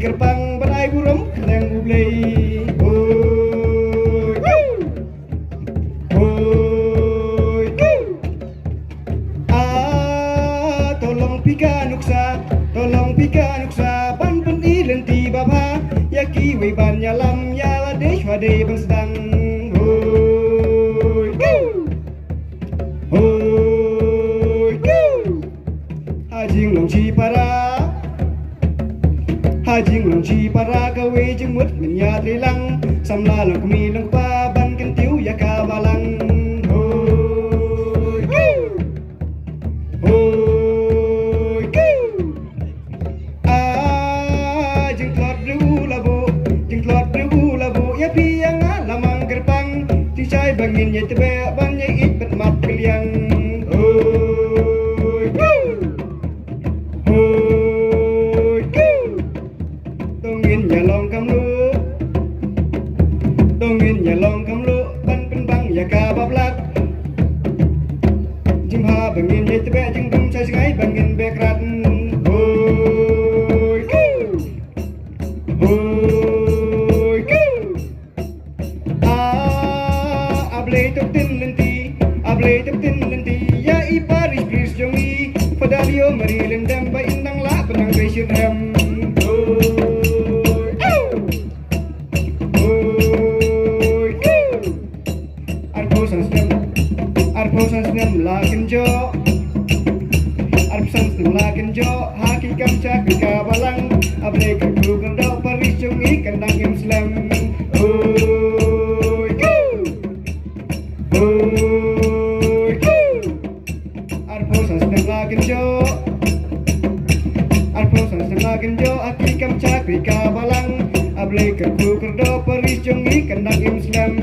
kerpang balai burung kedang ublay. Tolong pika nuksa ban pen ilen ti baba yaki we ban yalam yala desh wade bang sedang hoy hajing long chi para kawe jeng mut min ya trilang samla lang kumi lang pa ban kan tiu ya ka balang bangin ya tebe bannya it bermat keliang tongin ya long kam lu ban pen bang ya ka bablak jim ha bangin ya tebe jing dum sai sai bangin bekrat ablay tuk tin lenti ya iparis kris jongi padalio marilen dam ba indang la benang besir ham arposan snem lakin jo haki kam cak ka balang ablay kaku kendo paris jongi kandang imslam Genjo aki kam cakri ka balang ablay kerku kerdo paris jongi kandang imslam